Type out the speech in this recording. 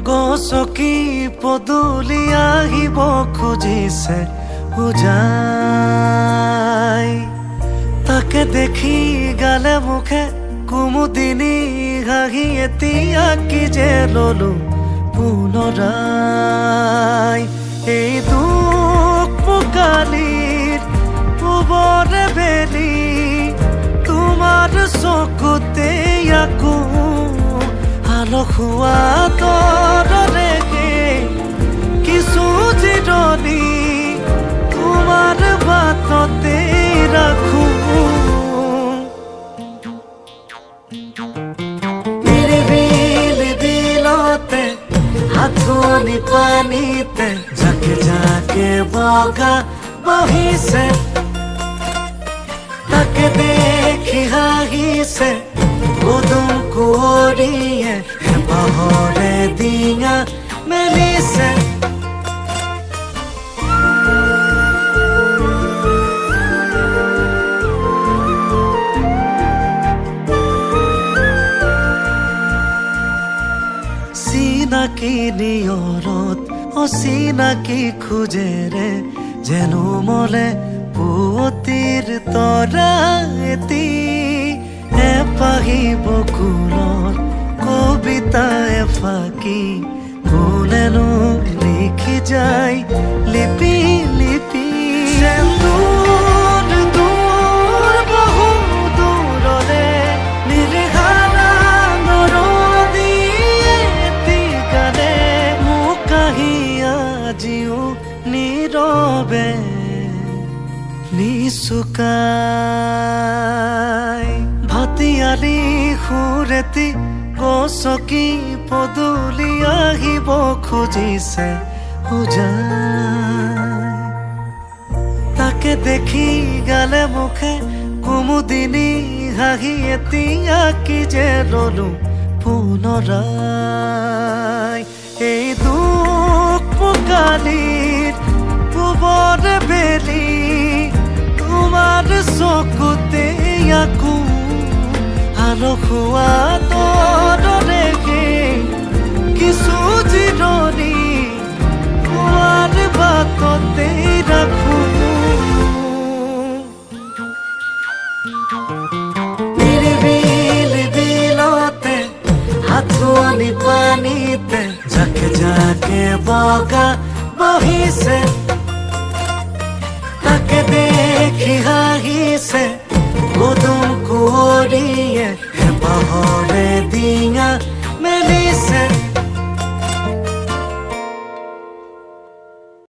গছকি পদূলি আহিব খুজিছে উজাই। তাকে দেখি গালে মুখে কুমুদিনী হাঁহি এতিয়া কি যে ললো পুনৰাই। এই দুখ পোকালিৰ পূবৰে বেলি তোমাৰ চকুতে আকৌ আলসুৱা তৰৰে কিছু জিৰণি তোমাৰ বাটতে ৰাখো। নিৰিবিলি বিলতে হাতনি পানীতে জাকে জাকে বগা বহিছে। তাকে দেখি হাঁহিছে উদুম কুঁৱৰীয়ে হেঁপাহৰে ডিঙা মেলিছে। চিনাকি নিয়ৰত অচিনাকি খোজেৰে যেনো মলে পুৱতিৰ তৰা এটি এপাহি বকুলৰ কবিতা এফাকি কোনেনো লিখি যায় লিপি লিপি। সেন্দুৰ দূৰ বহু দূৰৰে নিৰ্হাৰা নৰদীয়ে এটি গানে মোক কাহি আজিও নীৰৱে নিচুকাই। ভাটিয়ালি সুৰেতি গছকি পদূলি আহিব খুজিছে উজাই। তাকে দেখি গালে মুখে কুমুদিনী হাঁহি এতিয়া কি যে ললো পুনৰাই। এই দুখ পোকালিৰ পূবৰে বেলি তোমাৰ চকুতে আকৌ আলসুৱা তৰৰে কিছু জিৰণি তোমাৰ বাটতে ৰাখো। নিৰিবিলি বিলতে হাতনি পানীতে জাকে জাকে বগা বহিছে। তাকে দেখি হাঁহিছে উদুম কুঁৱৰীয়ে হেঁপাহৰে ডিঙা মেলিছে।